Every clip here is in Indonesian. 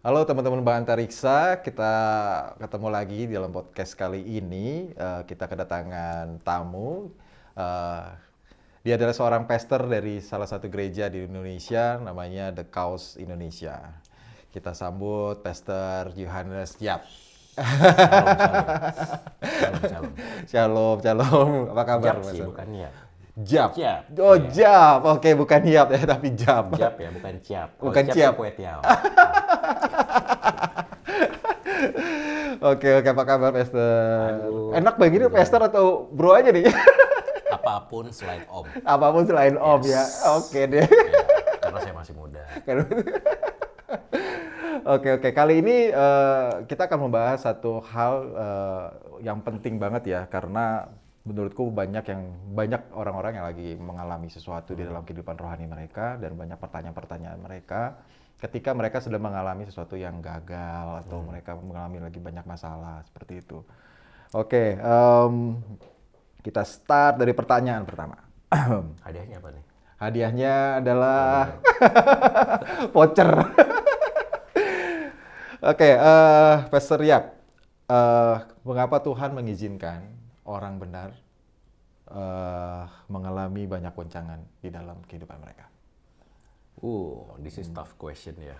Halo teman-teman Bang Antariksa, kita ketemu lagi di dalam podcast kali ini. Kita kedatangan tamu. Eh, Dia adalah seorang pastor dari salah satu gereja di Indonesia, namanya The Cause Indonesia. Kita sambut Pastor Yohanes Yap. Shalom, shalom. Shalom, shalom. Shalom, shalom. Apa kabar, Jap sih, Pastor? bukan Yap. Jap. Jap, Oh, ya. Jap. Oke, bukan Yap ya, tapi Jap. Jap ya, bukan Ciap. Kalau Bukan Ciap ya Ciap. kue tiaw. Oke, apa kabar, Pastor? Aduh, Enak begini, kebetulan. Pastor atau bro aja nih? Apapun selain Om. Apapun selain Om ya. Yes. Oke deh. Ya, karena saya masih muda. Oke. Kali ini kita akan membahas satu hal yang penting banget ya, karena menurutku banyak orang-orang yang lagi mengalami sesuatu di dalam kehidupan rohani mereka dan banyak pertanyaan-pertanyaan mereka ketika mereka sedang mengalami sesuatu yang gagal atau mereka mengalami lagi banyak masalah seperti itu. Oke, kita start dari pertanyaan pertama. Hadiahnya apa nih? Hadiahnya adalah voucher. Oke, Pastor Yap, mengapa Tuhan mengizinkan orang benar mengalami banyak goncangan di dalam kehidupan mereka? This is tough question ya.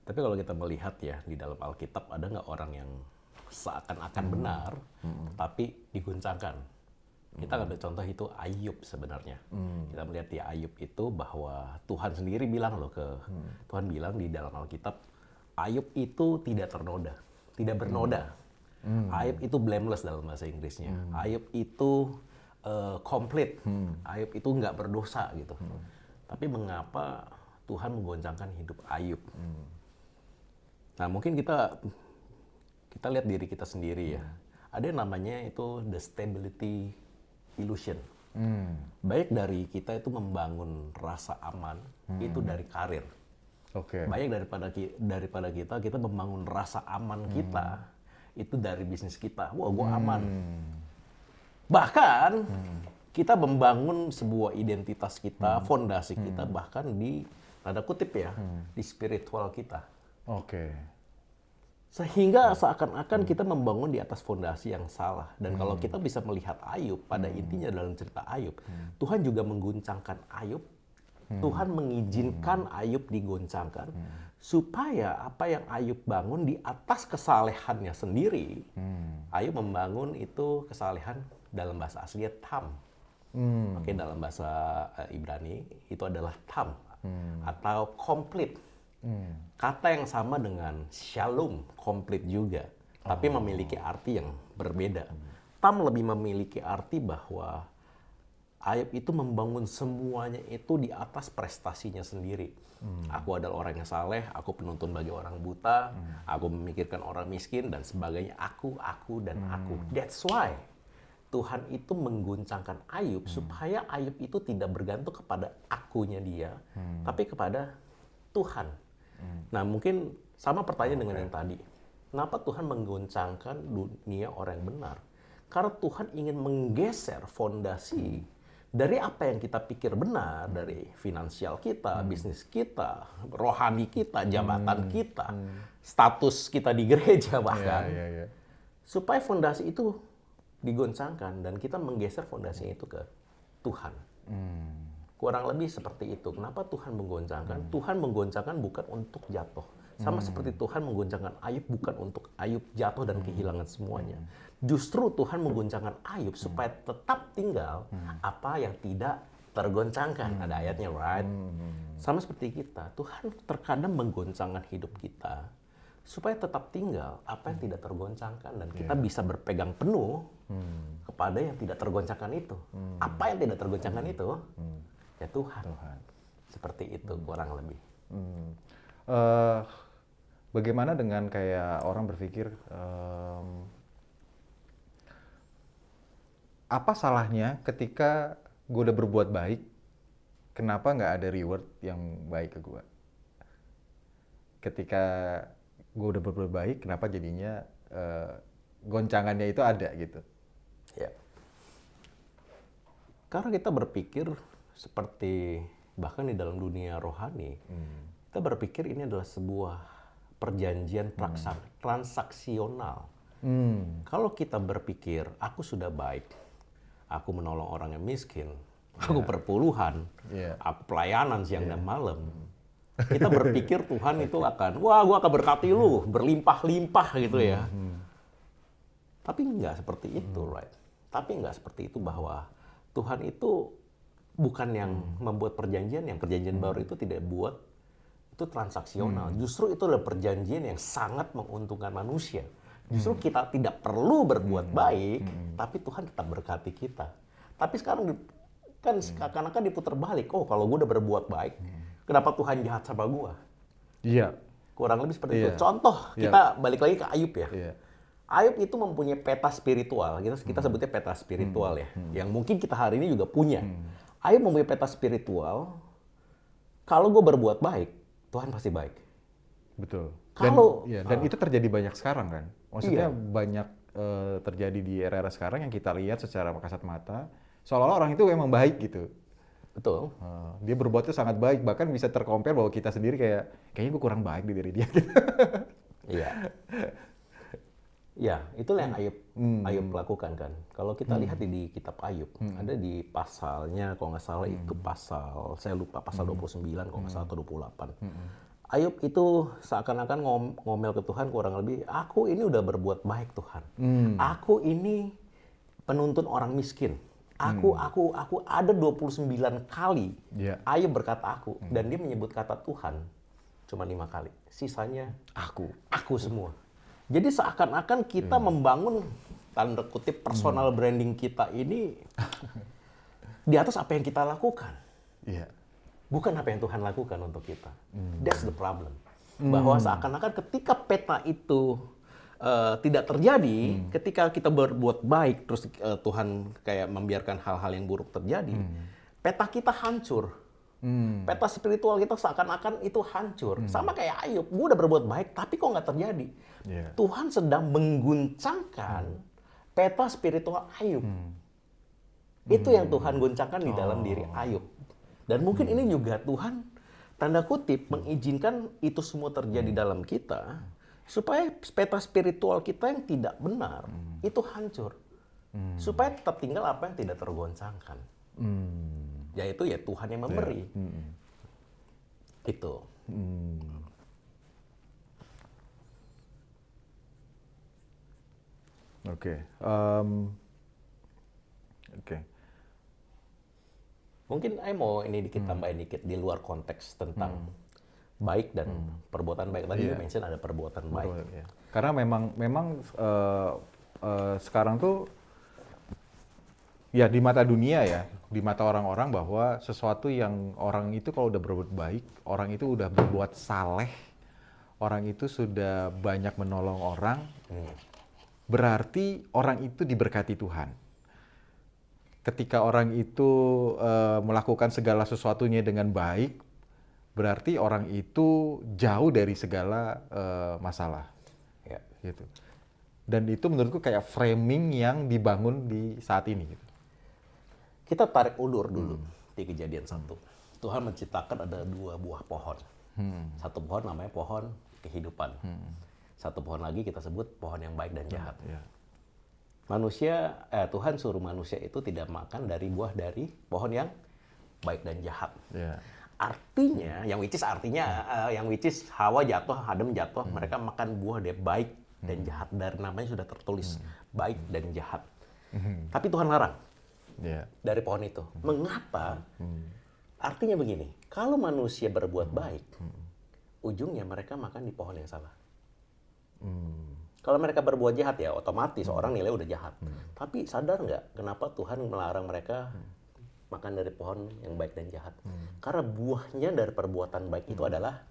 Tapi kalau kita melihat ya, di dalam Alkitab ada nggak orang yang seakan-akan benar, tapi diguncangkan? Kita ambil contoh itu Ayub sebenarnya. Kita melihat di Ayub itu bahwa Tuhan sendiri bilang loh Tuhan bilang di dalam Alkitab, Ayub itu tidak ternoda, tidak bernoda. Ayub itu blameless dalam bahasa Inggrisnya. Ayub itu complete. Ayub itu nggak berdosa gitu. Tapi mengapa Tuhan menggoncangkan hidup Ayub? Nah, mungkin kita lihat diri kita sendiri ya. Ada yang namanya itu the stability illusion. Baik dari kita itu membangun rasa aman, itu dari karir. Oke. Baik daripada kita membangun rasa aman kita, itu dari bisnis kita. Wah, gue aman. Bahkan kita membangun sebuah identitas kita, fondasi kita, bahkan di tanda kutip ya, di spiritual kita. Oke. Sehingga seakan-akan kita membangun di atas fondasi yang salah. Dan kalau kita bisa melihat Ayub, pada intinya dalam cerita Ayub, Tuhan juga mengguncangkan Ayub. Tuhan mengizinkan Ayub digoncangkan, supaya apa yang Ayub bangun di atas kesalehannya sendiri, Ayub membangun itu kesalehan dalam bahasa aslinya tam. Oke, dalam bahasa Ibrani itu adalah tam, atau complete. Kata yang sama dengan shalom, komplit juga, tapi memiliki arti yang berbeda. Tam lebih memiliki arti bahwa Ayub itu membangun semuanya itu di atas prestasinya sendiri. Aku adalah orang yang saleh, aku penuntun bagi orang buta, aku memikirkan orang miskin, dan sebagainya. Aku, dan aku. That's why Tuhan itu mengguncangkan Ayub, supaya Ayub itu tidak bergantung kepada akunya dia, tapi kepada Tuhan. Nah, mungkin sama pertanyaan dengan yang tadi. Kenapa Tuhan menggoncangkan dunia orang yang benar? Karena Tuhan ingin menggeser fondasi dari apa yang kita pikir benar, dari finansial kita, bisnis kita, rohani kita, jabatan kita, status kita di gereja bahkan. Iya. Supaya fondasi itu digoncangkan dan kita menggeser fondasinya itu ke Tuhan. Kurang lebih seperti itu. Kenapa Tuhan menggoncangkan? Tuhan menggoncangkan bukan untuk jatuh. Sama seperti Tuhan menggoncangkan Ayub bukan untuk Ayub jatuh dan kehilangan semuanya. Justru Tuhan menggoncangkan Ayub supaya tetap tinggal apa yang tidak tergoncangkan. Ada ayatnya, right? Sama seperti kita. Tuhan terkadang menggoncangkan hidup kita supaya tetap tinggal apa yang tidak tergoncangkan. Dan kita bisa berpegang penuh kepada yang tidak tergoncangkan itu. Apa yang tidak tergoncangkan itu? Ya Tuhan. Seperti itu kurang lebih. Bagaimana dengan kayak orang berpikir apa salahnya ketika gue udah berbuat baik, kenapa nggak ada reward yang baik ke gue? Ketika gue udah berbuat baik, kenapa jadinya goncangannya itu ada gitu? Ya. Karena kita berpikir seperti bahkan di dalam dunia rohani, kita berpikir ini adalah sebuah perjanjian transaksional. Kalau kita berpikir, aku sudah baik, aku menolong orang yang miskin, aku perpuluhan, aku pelayanan siang dan malam. Kita berpikir Tuhan itu akan, wah gua akan berkati lu, berlimpah-limpah gitu ya. Tapi nggak seperti itu, right? Tapi nggak seperti itu, bahwa Tuhan itu bukan yang membuat perjanjian, yang perjanjian baru itu tidak buat, itu transaksional. Justru itu adalah perjanjian yang sangat menguntungkan manusia. Justru kita tidak perlu berbuat baik, tapi Tuhan tetap berkati kita. Tapi sekarang kan seakan-akan diputar balik. Oh, kalau gue udah berbuat baik, kenapa Tuhan jahat sama gue? Iya. Kurang lebih seperti itu. Contoh, kita balik lagi ke Ayub ya. Ayub itu mempunyai peta spiritual. Kita sebutnya peta spiritual ya. Yang mungkin kita hari ini juga punya. Ayub mempunyai peta spiritual. Kalau gue berbuat baik, Tuhan pasti baik. Betul. Kalau Dan itu terjadi banyak sekarang kan. Maksudnya banyak terjadi di era-era sekarang yang kita lihat secara kasat mata. Seolah-olah orang itu emang baik gitu. Betul. Dia berbuatnya sangat baik. Bahkan bisa tercompare bahwa kita sendiri kayaknya gue kurang baik di diri dia. Iya. Ya, itulah yang Ayub lakukan kan. Kalau kita lihat di kitab Ayub, ada di pasalnya, kalau nggak salah itu pasal, saya lupa, pasal 29 kalau nggak salah, atau 28. Ayub itu seakan-akan ngomel ke Tuhan kurang lebih, aku ini udah berbuat baik Tuhan. Aku ini penuntun orang miskin. Aku ada 29 kali Ayub berkata aku, dan dia menyebut kata Tuhan cuma 5 kali. Sisanya aku semua. Jadi seakan-akan kita membangun tanda kutip personal branding kita ini di atas apa yang kita lakukan. Bukan apa yang Tuhan lakukan untuk kita. That's the problem. Bahwa seakan-akan ketika peta itu tidak terjadi, ketika kita berbuat baik, terus Tuhan kayak membiarkan hal-hal yang buruk terjadi, peta kita hancur. Peta spiritual kita seakan-akan itu hancur. Sama kayak Ayub, gue udah berbuat baik, tapi kok nggak terjadi. Tuhan sedang mengguncangkan peta spiritual Ayub. Itu yang Tuhan guncangkan di dalam diri Ayub. Dan mungkin ini juga Tuhan, tanda kutip, mengizinkan itu semua terjadi dalam kita, supaya peta spiritual kita yang tidak benar, itu hancur. Supaya tetap tinggal apa yang tidak tergoncangkan. Yaitu ya Tuhan yang memberi. Itu. Oke. Mungkin saya mau ini dikit tambahin dikit di luar konteks tentang baik dan perbuatan baik. Tadi you mention ada perbuatan baik. Karena memang sekarang tuh ya di mata dunia ya, di mata orang-orang bahwa sesuatu yang orang itu kalau udah berbuat baik, orang itu udah berbuat saleh, orang itu sudah banyak menolong orang, berarti orang itu diberkati Tuhan. Ketika orang itu melakukan segala sesuatunya dengan baik, berarti orang itu jauh dari segala masalah. Gitu. Dan itu menurutku kayak framing yang dibangun di saat ini. Gitu. Kita tarik ulur dulu di Kejadian 1. Tuhan menciptakan ada 2 buah pohon. Satu pohon namanya pohon kehidupan. Satu pohon lagi kita sebut pohon yang baik dan jahat. Tuhan suruh manusia itu tidak makan dari buah dari pohon yang baik dan jahat. Artinya, yang which is Hawa jatuh, Adam jatuh, mereka makan buah dari baik dan jahat. Dari namanya sudah tertulis baik dan jahat. Tapi Tuhan larang dari pohon itu. Mengapa? Artinya begini, kalau manusia berbuat baik, ujungnya mereka makan di pohon yang salah. Kalau mereka berbuat jahat ya otomatis orang nilai udah jahat. Tapi sadar nggak kenapa Tuhan melarang mereka makan dari pohon yang baik dan jahat? Karena buahnya dari perbuatan baik itu adalah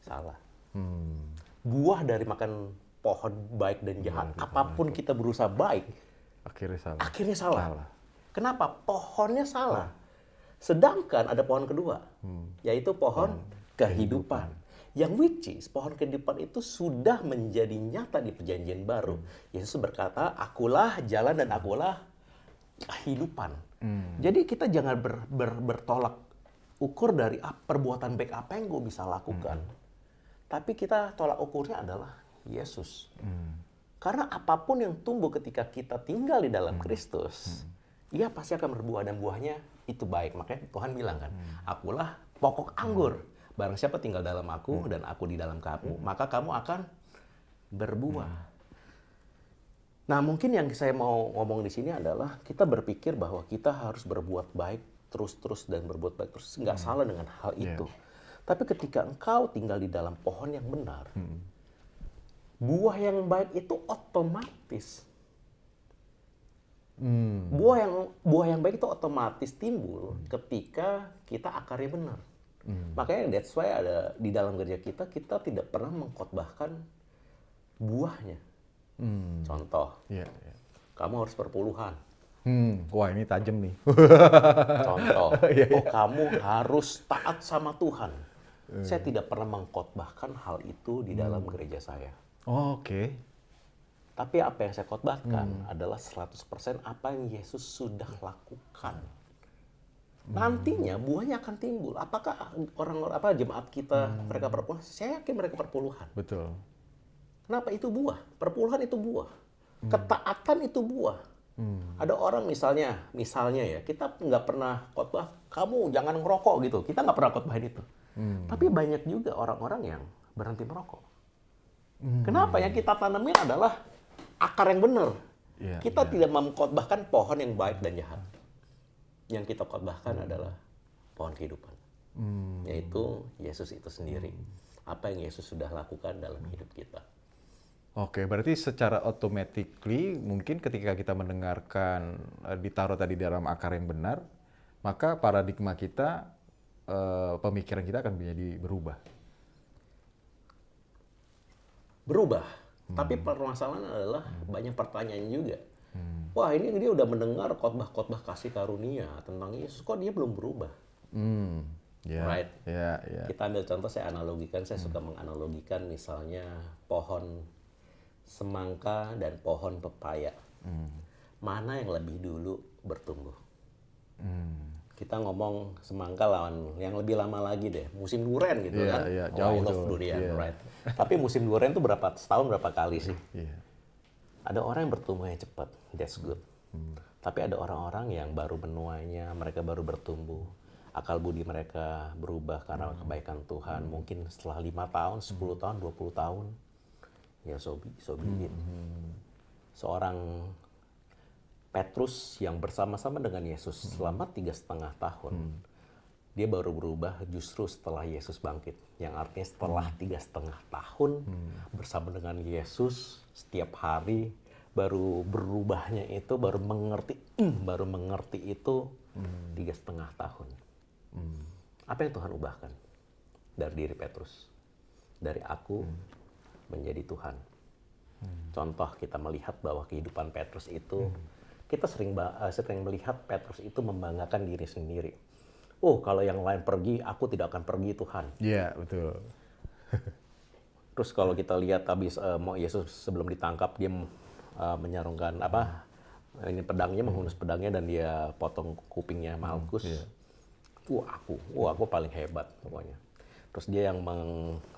salah. Buah dari makan pohon baik dan jahat, apapun kita berusaha baik, akhirnya salah. Kenapa? Pohonnya salah. Sedangkan ada pohon kedua, yaitu pohon kehidupan. Yang which is, pohon kehidupan itu sudah menjadi nyata di perjanjian baru. Yesus berkata, akulah jalan dan akulah kehidupan. Jadi kita jangan bertolak ukur dari perbuatan baik apa yang gue bisa lakukan. Tapi kita tolak ukurnya adalah Yesus. Karena apapun yang tumbuh ketika kita tinggal di dalam Kristus, ia pasti akan berbuah dan buahnya itu baik. Makanya Tuhan bilang kan, akulah pokok anggur. Barang siapa tinggal dalam aku dan aku di dalam kamu, maka kamu akan berbuah. Nah, mungkin yang saya mau ngomong di sini adalah kita berpikir bahwa kita harus berbuat baik terus-terus dan berbuat baik terus. Nggak salah dengan hal itu. Tapi ketika engkau tinggal di dalam pohon yang benar, buah yang baik itu otomatis. Buah yang baik itu otomatis timbul ketika kita akarnya benar. Makanya that's why ada di dalam gereja kita tidak pernah mengkhotbahkan buahnya. Contoh, kamu harus perpuluhan. Wah ini tajam nih. Contoh, kamu harus taat sama Tuhan. Saya tidak pernah mengkhotbahkan hal itu di dalam gereja saya. Oke. Tapi apa yang saya khotbahkan adalah 100% apa yang Yesus sudah lakukan. Nantinya buahnya akan timbul. Apakah orang-orang jemaat kita mereka perpuluhan? Saya yakin mereka perpuluhan. Betul. Kenapa itu buah? Perpuluhan itu buah. Ketaatan itu buah. Ada orang misalnya ya, kita nggak pernah khotbah, kamu jangan ngerokok gitu. Kita nggak pernah khotbahin itu. Tapi banyak juga orang-orang yang berhenti merokok. Kenapa? Yang kita tanamin adalah akar yang benar. Kita tidak mengkhotbahkan pohon yang baik dan jahat. Yang kita khotbahkan adalah pohon kehidupan. Yaitu Yesus itu sendiri. Apa yang Yesus sudah lakukan dalam hidup kita. Oke, berarti secara automatically mungkin ketika kita mendengarkan ditaruh tadi dalam akar yang benar, maka paradigma kita, pemikiran kita akan menjadi berubah. Berubah. Tapi permasalahan adalah banyak pertanyaan juga. Wah, ini dia udah mendengar khotbah-khotbah kasih karunia tentang Yesus, kok dia belum berubah? Right? Kita ambil contoh, saya analogikan, saya suka menganalogikan misalnya pohon semangka dan pohon pepaya. Mana yang lebih dulu bertumbuh? Kita ngomong semangka lawan yang lebih lama lagi deh, musim durian gitu kan. Jauh I love durian, right? Tapi musim durian itu setahun berapa kali sih? Ada orang yang bertumbuhnya cepat, that's good. Tapi ada orang-orang yang baru menuainya, mereka baru bertumbuh. Akal budi mereka berubah karena kebaikan Tuhan. Mungkin setelah 5 tahun, 10 tahun, 20 tahun. Ya so be it. Seorang Petrus yang bersama-sama dengan Yesus selama 3,5 tahun, dia baru berubah justru setelah Yesus bangkit. Yang artinya setelah 3,5 tahun bersama dengan Yesus setiap hari, baru berubahnya itu, baru mengerti itu 3,5 tahun. Apa yang Tuhan ubahkan dari diri Petrus? Dari aku menjadi Tuhan. Contoh, kita melihat bahwa kehidupan Petrus itu, kita sering melihat Petrus itu membanggakan diri sendiri. Oh, kalau yang lain pergi, aku tidak akan pergi, Tuhan. Iya, betul. Terus kalau kita lihat habis mau Yesus sebelum ditangkap, dia menyarungkan ini pedangnya, menghunus pedangnya dan dia potong kupingnya Malkus. Aku paling hebat pokoknya. Terus dia yang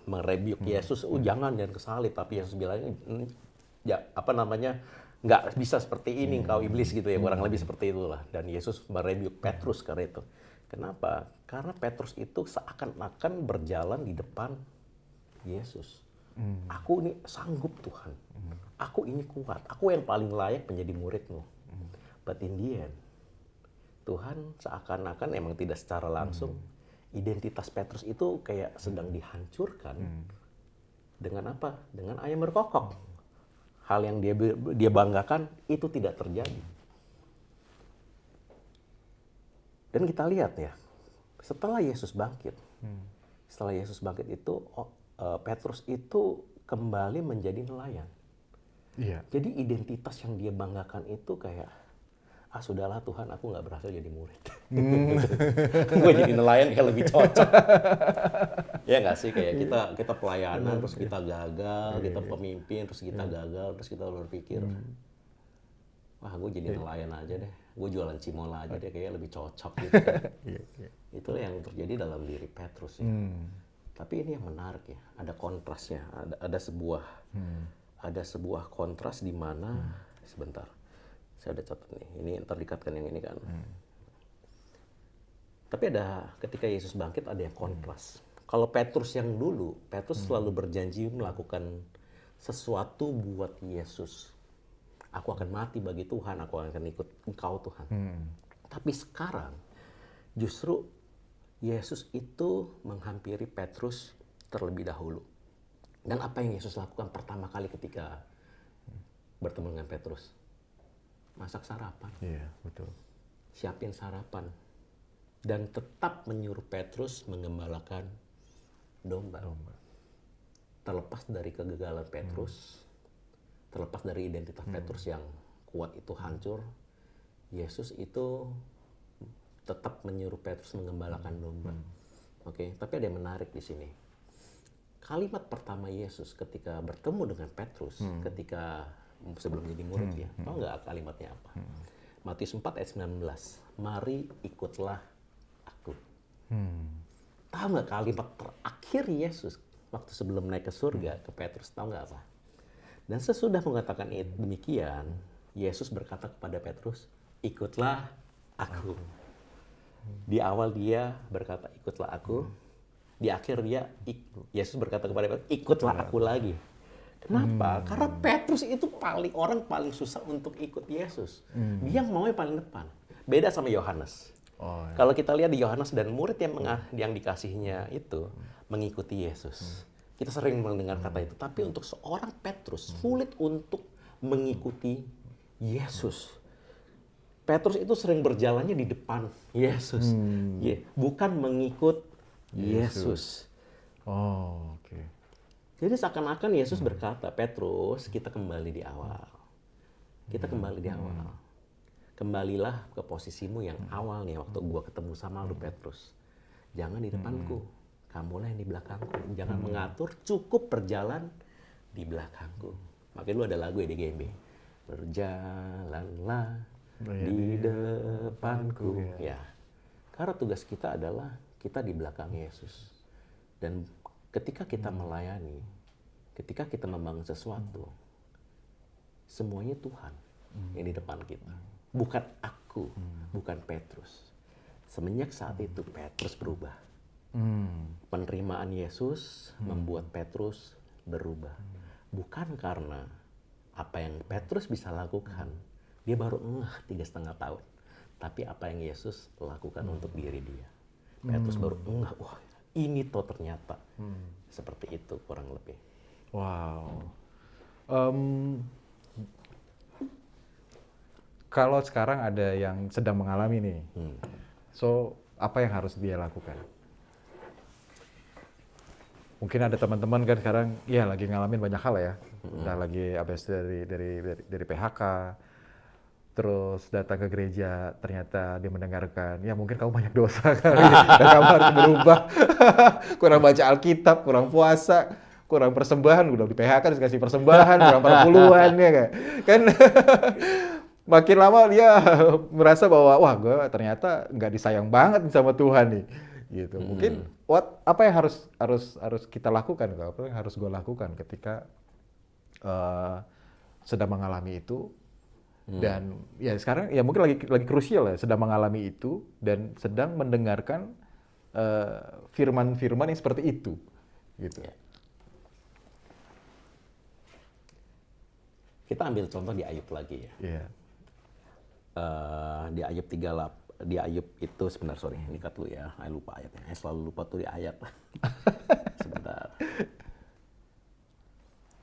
merebuke Yesus, jangan kesalib. Tapi Yesus bilang, nggak bisa seperti ini kau iblis gitu ya, kurang lebih seperti itulah. Dan Yesus merebuke Petrus karena itu. Kenapa? Karena Petrus itu seakan-akan berjalan di depan Yesus. Aku ini sanggup Tuhan. Aku ini kuat. Aku yang paling layak menjadi murid-Mu. But in the end, Tuhan seakan-akan emang tidak secara langsung, identitas Petrus itu kayak sedang dihancurkan. Dengan apa? Dengan ayam berkokok. Hal yang dia banggakan itu tidak terjadi. Dan kita lihat ya, setelah Yesus bangkit itu Petrus itu kembali menjadi nelayan. Jadi identitas yang dia banggakan itu kayak, sudahlah Tuhan, aku nggak berhasil jadi murid. Gue jadi nelayan kayak lebih cocok. Ya nggak sih, kayak kita pelayanan terus kita gagal, kita pemimpin terus kita gagal, terus kita berpikir, wah gue jadi nelayan aja deh, gue jualan cimol aja deh, kayaknya lebih cocok gitu. Itulah yang terjadi dalam diri Petrus. Ya. Tapi ini yang menarik ya, ada kontrasnya, ada sebuah kontras di mana sebentar, saya ada catat nih, ini terdekatkan yang ini kan. Tapi ada ketika Yesus bangkit ada yang kontras. Kalau Petrus yang dulu, Petrus selalu berjanji melakukan sesuatu buat Yesus. Aku akan mati bagi Tuhan, aku akan ikut Engkau Tuhan. Tapi sekarang justru Yesus itu menghampiri Petrus terlebih dahulu. Dan apa yang Yesus lakukan pertama kali ketika bertemu dengan Petrus? Masak sarapan. Iya, betul. Siapin sarapan. Dan tetap menyuruh Petrus menggembalakan domba. Terlepas dari kegagalan Petrus, terlepas dari identitas Petrus yang kuat itu hancur, Yesus itu tetap menyuruh Petrus menggembalakan domba. Oke, tapi ada yang menarik di sini. Kalimat pertama Yesus ketika bertemu dengan Petrus, ketika sebelum jadi murid ya, tahu nggak kalimatnya apa? Matius 4 ayat 19, mari ikutlah aku. Tahu nggak kalimat terakhir Yesus waktu sebelum naik ke surga ke Petrus, tahu nggak apa? Dan sesudah mengatakan demikian, Yesus berkata kepada Petrus, ikutlah aku. Di awal dia berkata, ikutlah aku. Di akhir Yesus berkata kepada Petrus, ikutlah aku lagi. Kenapa? Karena Petrus itu orang paling susah untuk ikut Yesus. Dia maunya paling depan. Beda sama Yohanes. Kalau kita lihat di Yohanes dan murid yang dikasihnya itu mengikuti Yesus. Kita sering mendengar kata itu. Tapi untuk seorang Petrus sulit untuk mengikuti Yesus. Petrus itu sering berjalannya di depan Yesus, bukan mengikut Yesus. Oh, oke. Jadi seakan-akan Yesus berkata, Petrus, kita kembali di awal. Kita kembali di awal. Kembalilah ke posisimu yang awal nih, waktu gua ketemu sama lu, Petrus. Jangan di depanku, kamulah yang di belakangku. Jangan mengatur, cukup berjalan di belakangku. Makanya lu ada lagu ya di GMB. Berjalanlah di depanku. Ya. Karena tugas kita adalah kita di belakang Yesus. Dan ketika kita melayani, ketika kita membangun sesuatu, semuanya Tuhan yang di depan kita. Bukan aku, bukan Petrus. Semenjak saat itu Petrus berubah. Penerimaan Yesus membuat Petrus berubah. Bukan karena apa yang Petrus bisa lakukan, dia baru 3,5 tahun. Tapi apa yang Yesus lakukan untuk diri dia. Petrus baru wah ini toh ternyata. Seperti itu kurang lebih. Wow. Kalau sekarang ada yang sedang mengalami nih, so apa yang harus dia lakukan? Mungkin ada teman-teman kan sekarang, ya lagi ngalamin banyak hal ya. Udah lagi habis dari PHK, terus datang ke gereja, ternyata dia mendengarkan, ya mungkin kamu banyak dosa kali, dan kamu harus berubah. Kurang baca Alkitab, kurang puasa, kurang persembahan, udah di PHK terus kasih persembahan, kurang perpuluhan ya kan. Makin lama dia merasa bahwa, wah gue ternyata nggak disayang banget sama Tuhan nih. Gitu. Mungkin apa yang harus kita lakukan, apa yang harus gue lakukan ketika sedang mengalami itu, dan ya sekarang ya mungkin lagi krusial ya, sedang mengalami itu dan sedang mendengarkan firman-firman yang seperti itu, gitu. Ya. Kita ambil contoh di Ayub lagi ya. Yeah. Di Ayub 38, di Ayub itu sebentar, sorry, ini cut dulu ya, saya lupa ayatnya, saya selalu lupa tuh di ayat. Sebentar.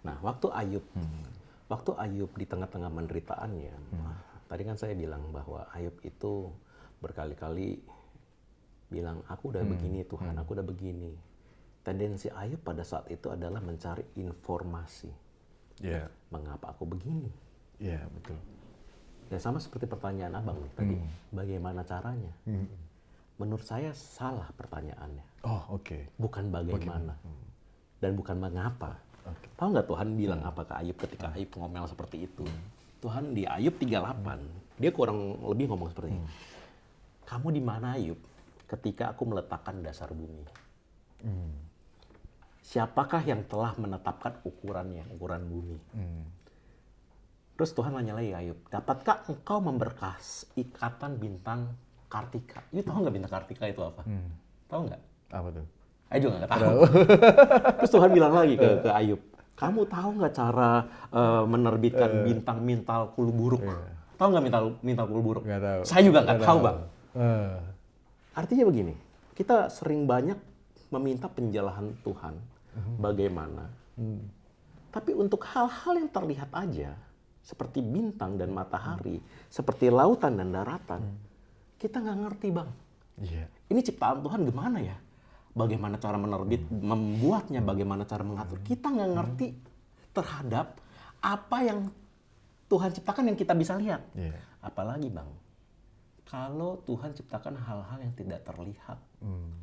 Nah, waktu Ayub di tengah-tengah penderitaannya, tadi kan saya bilang bahwa Ayub itu berkali-kali bilang, aku udah begini Tuhan, aku udah begini. Tendensi Ayub pada saat itu adalah mencari informasi. Yeah. Mengapa aku begini? Iya, yeah, betul. Ya sama seperti pertanyaan abang tadi, bagaimana caranya? Menurut saya salah pertanyaannya. Oh, oke. Bukan bagaimana. Dan bukan mengapa. Okay. Tahu nggak Tuhan bilang apa ke Ayub ketika Ayub ngomel seperti itu? Tuhan di Ayub 38, dia kurang lebih ngomong seperti ini. Kamu di mana Ayub ketika aku meletakkan dasar bumi? siapakah yang telah menetapkan ukurannya, ukuran bumi? Terus Tuhan nanya lagi Ayub, dapatkah engkau memberkas ikatan bintang Kartika? You tahu nggak bintang Kartika itu apa? Tahu nggak? Apa tuh? Ayub juga nggak tahu. Terus Tuhan bilang lagi ke Ayub, kamu tahu nggak cara menerbitkan bintang mintal kul buruk? Tahu nggak mintal kul buruk? Nggak tahu. Saya juga nggak tahu, Bang. Eh, Artinya begini, kita sering banyak meminta penjelasan Tuhan bagaimana. Tapi untuk hal-hal yang terlihat aja, seperti bintang dan matahari, seperti lautan dan daratan, kita nggak ngerti, Bang. Iya. Ini ciptaan Tuhan gimana ya? Bagaimana cara membuatnya, bagaimana cara mengatur. Kita nggak ngerti terhadap apa yang Tuhan ciptakan yang kita bisa lihat. Iya. Apalagi, Bang, kalau Tuhan ciptakan hal-hal yang tidak terlihat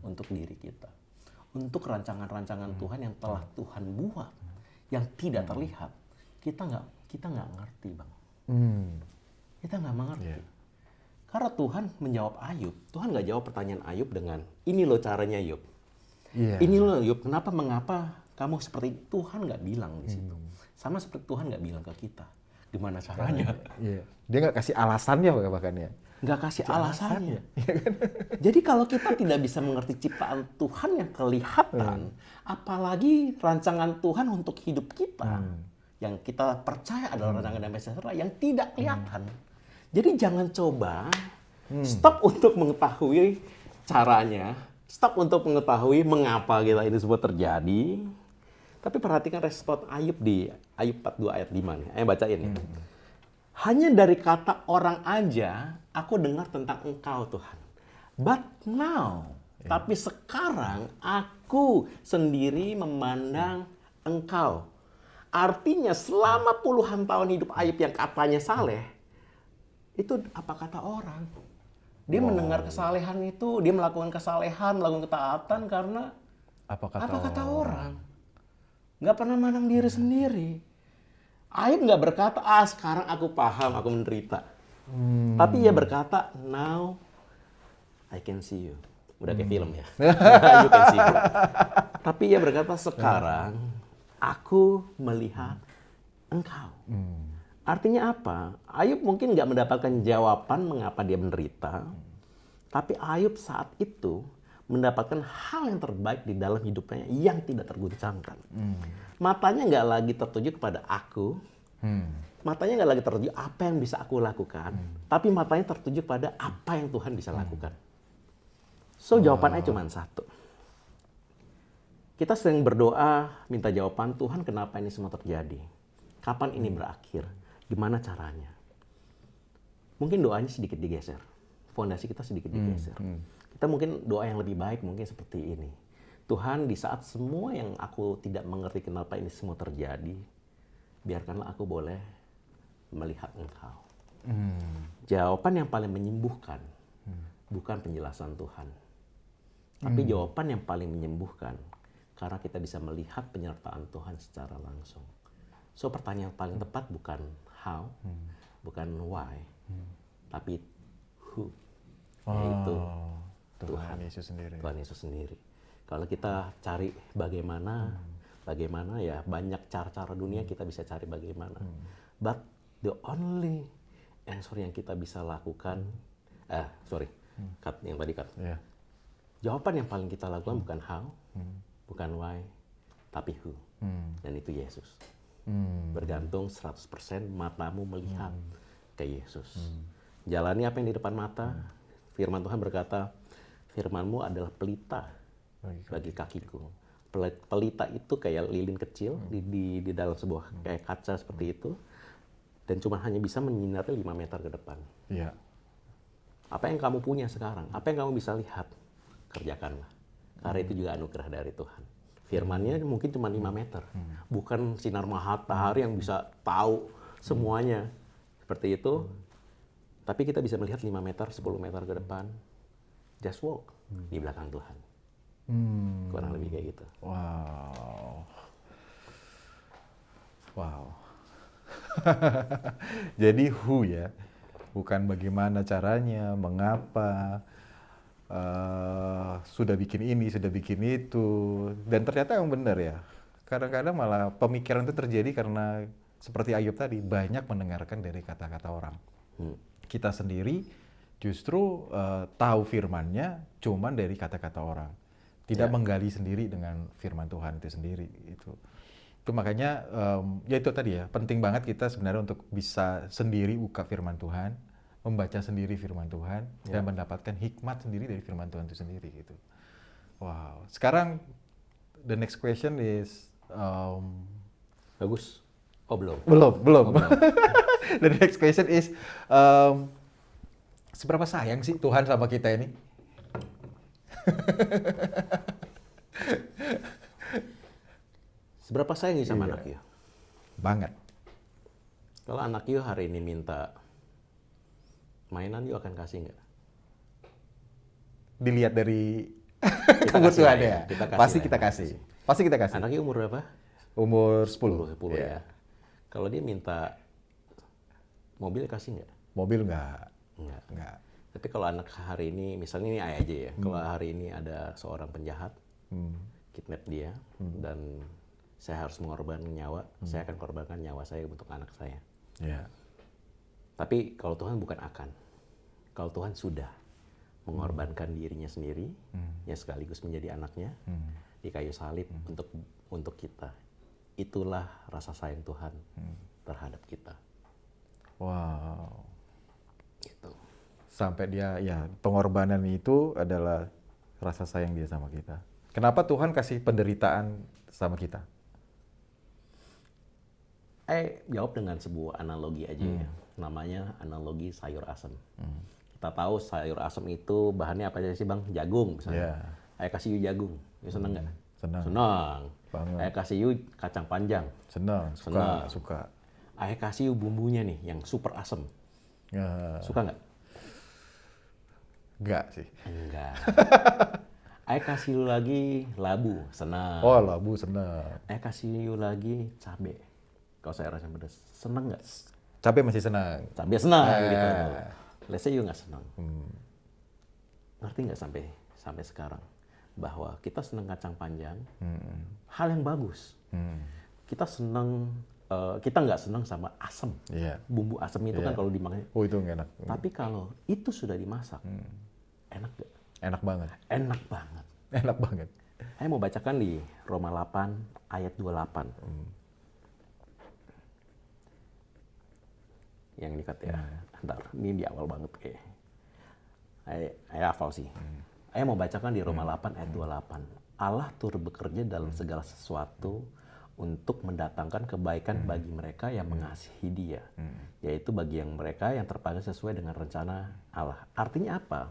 untuk diri kita. Untuk rancangan-rancangan Tuhan yang telah Tuhan buat, yang tidak terlihat. Kita nggak ngerti, Bang. Kita nggak mengerti. Yeah. Karena Tuhan menjawab Ayub. Tuhan nggak jawab pertanyaan Ayub dengan, ini loh caranya Ayub. Iya. Ini loh Ayub, mengapa kamu seperti itu? Tuhan nggak bilang di situ. Sama seperti Tuhan nggak bilang ke kita. Gimana caranya? Iya. Dia nggak kasih alasannya bahkan ya. Nggak kasih alasannya. Jadi kalau kita tidak bisa mengerti ciptaan Tuhan yang kelihatan, apalagi rancangan Tuhan untuk hidup kita, yang kita percaya adalah rancangan damai sejahtera yang tidak kelihatan. Jadi jangan coba stop untuk mengetahui caranya, stop untuk mengetahui mengapa kita ini semua terjadi. Tapi perhatikan respon Ayub di Ayub 42 ayat 5 nih. Ayo bacain ya. Hanya dari kata orang aja aku dengar tentang Engkau Tuhan. But now, tapi sekarang aku sendiri memandang Engkau. Artinya selama puluhan tahun hidup Ayub yang katanya saleh, itu apa kata orang? Dia mendengar kesalehan itu, dia melakukan kesalehan, melakukan ketaatan karena Apa kata orang? Nggak pernah mandang diri sendiri. Ayub nggak berkata, sekarang aku paham, aku menderita. Tapi ia berkata, now I can see you. Udah kayak film ya. You can see me. Tapi ia berkata, sekarang aku melihat Engkau. Artinya apa? Ayub mungkin nggak mendapatkan jawaban mengapa dia menderita. Tapi Ayub saat itu mendapatkan hal yang terbaik di dalam hidupnya yang tidak terguncangkan. Matanya nggak lagi tertuju kepada aku. Matanya nggak lagi tertuju apa yang bisa aku lakukan. Tapi matanya tertuju pada apa yang Tuhan bisa lakukan. So jawabannya cuma satu. Kita sering berdoa, minta jawaban, Tuhan kenapa ini semua terjadi? Kapan ini berakhir? Gimana caranya? Mungkin doanya sedikit digeser. Fondasi kita sedikit digeser. Kita mungkin doa yang lebih baik mungkin seperti ini. Tuhan, di saat semua yang aku tidak mengerti kenapa ini semua terjadi, biarkanlah aku boleh melihat Engkau. Jawaban yang paling menyembuhkan bukan penjelasan Tuhan. Tapi jawaban yang paling menyembuhkan karena kita bisa melihat penyertaan Tuhan secara langsung. So pertanyaan paling tepat bukan how, bukan why, tapi who. Yaitu Tuhan Yesus sendiri. Tuhan Yesus sendiri. Kalau kita cari bagaimana ya banyak cara-cara dunia kita bisa cari bagaimana. But the only answer yang kita bisa lakukan, yang tadi cut. Yeah. Jawaban yang paling kita lakukan bukan how, bukan why, tapi who. Dan itu Yesus. Bergantung 100% matamu melihat ke Yesus. Jalani apa yang di depan mata. Firman Tuhan berkata, firman-Mu adalah pelita bagi kakiku. Pelita itu kayak lilin kecil di dalam sebuah kayak kaca seperti itu. Dan cuma hanya bisa menyinari 5 meter ke depan. Iya. Apa yang kamu punya sekarang? Apa yang kamu bisa lihat? Kerjakanlah. Karena itu juga anugerah dari Tuhan. Firman-Nya mungkin cuma 5 meter. Bukan sinar matahari yang bisa tahu semuanya. Seperti itu. Tapi kita bisa melihat 5 meter, 10 meter ke depan. Just walk di belakang Tuhan. Kurang lebih kayak gitu. Wow. Jadi who ya, bukan bagaimana caranya, mengapa, sudah bikin ini, sudah bikin itu, dan ternyata yang benar ya. Kadang-kadang malah pemikiran itu terjadi karena seperti Ayub tadi, banyak mendengarkan dari kata-kata orang. Kita sendiri justru tahu firman-Nya cuman dari kata-kata orang, tidak menggali sendiri dengan firman Tuhan itu sendiri. Itu makanya ya itu tadi ya, penting banget kita sebenarnya untuk bisa sendiri buka firman Tuhan, membaca sendiri firman Tuhan, dan mendapatkan hikmat sendiri dari firman Tuhan itu sendiri gitu. Wow. Sekarang the next question is Bagus. Oh belum. belum. Oh, belum. The next question is seberapa sayang sih Tuhan sama kita ini? Seberapa sayang sama anak Yu? Banget. Kalau anak Yu hari ini minta mainan, Yu akan kasih nggak? Dilihat dari Kita kasih lah kebutuhannya. ya. Kita kasih Pasti lah, kita kita kasih. Pasti kita kasih. Anak Yu umur berapa? Umur 10. 10 ya. Kalau dia minta mobil, kasih nggak? Mobil nggak. Nggak. Tapi kalau anak hari ini, misalnya ini ayah aja ya, kalau hari ini ada seorang penjahat, kidnap dia, dan saya harus mengorbankan nyawa, saya akan korbankan nyawa saya untuk anak saya. Yeah. Tapi kalau Tuhan bukan akan, kalau Tuhan sudah mengorbankan dirinya sendiri, ya sekaligus menjadi anaknya, di kayu salib untuk kita. Itulah rasa sayang Tuhan terhadap kita. Wow. Gitu. Sampai dia, ya pengorbanan itu adalah rasa sayang dia sama kita. Kenapa Tuhan kasih penderitaan sama kita? Jawab dengan sebuah analogi aja ya. Namanya analogi sayur asem. Kita tahu sayur asem itu bahannya apa aja sih Bang? Jagung misalnya. Ayah kasih you jagung, you seneng nggak? Senang. Senang. Banget. Ayah kasih you kacang panjang. Senang, suka. Ayah kasih you bumbunya nih yang super asem. Suka nggak? Enggak sih. Enggak. Ayah kasih you lagi labu, senang. Oh, labu senang. Ayah kasih you lagi cabe. Kalau saya rasa pedas, senang nggak? Cabai masih senang. Cabe senang gitu. Let's say you nggak senang. Ngerti nggak sampai sekarang bahwa kita senang kacang panjang, hal yang bagus. Kita senang, kita nggak senang sama asam. Bumbu asam itu kan kalau dimakan. Oh, itu nggak enak. Tapi kalau itu sudah dimasak, enak nggak? Enak banget. Enak banget. Enak banget. Saya mau bacakan di Roma 8 ayat 28. Yang ini kata ya. Ntar, ini di awal banget kayak. Saya hafal sih. Saya mau bacakan di Roma 8 ayat 28. Allah turut bekerja dalam segala sesuatu untuk mendatangkan kebaikan bagi mereka yang mengasihi Dia, yaitu bagi yang mereka yang terpanggil sesuai dengan rencana Allah. Artinya apa?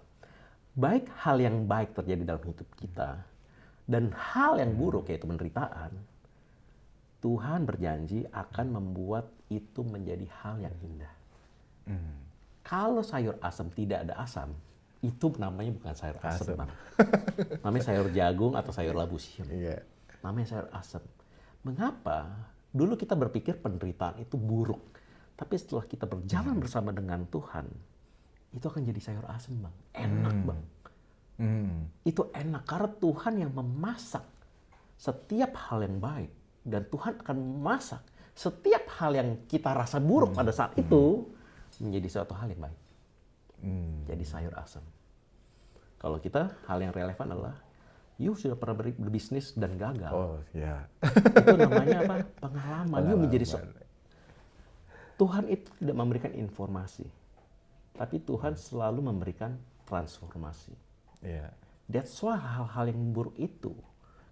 Baik hal yang baik terjadi dalam hidup kita dan hal yang buruk yaitu penderitaan, Tuhan berjanji akan membuat itu menjadi hal yang indah. Kalau sayur asam tidak ada asam, itu namanya bukan sayur asam, Bang. Namanya sayur jagung atau sayur labu siam. Namanya sayur asam. Mengapa? Dulu kita berpikir penderitaan itu buruk. Tapi setelah kita berjalan bersama dengan Tuhan, itu akan jadi sayur asam, Bang. Enak, Bang. Itu enak karena Tuhan yang memasak setiap hal yang baik. Dan Tuhan akan memasak setiap hal yang kita rasa buruk pada saat itu menjadi suatu hal yang baik. Jadi sayur asam. Kalau kita, hal yang relevan adalah you sudah pernah berbisnis dan gagal. Oh, ya. Itu namanya apa? Pengalaman. You menjadi Tuhan itu tidak memberikan informasi. Tapi Tuhan selalu memberikan transformasi. That's why hal-hal yang buruk itu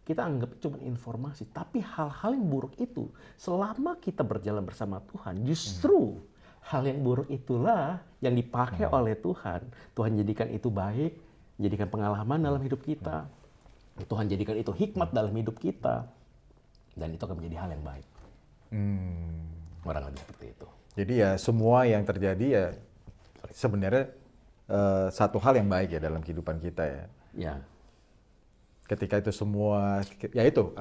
kita anggap cuma informasi. Tapi hal-hal yang buruk itu selama kita berjalan bersama Tuhan, justru hal yang buruk itulah yang dipakai oleh Tuhan. Tuhan jadikan itu baik, jadikan pengalaman dalam hidup kita. Tuhan jadikan itu hikmat dalam hidup kita. Dan itu akan menjadi hal yang baik. Orang lebih seperti itu. Jadi ya semua yang terjadi ya sebenarnya satu hal yang baik ya dalam kehidupan kita ya. Ya. Ketika itu semua, ya itu,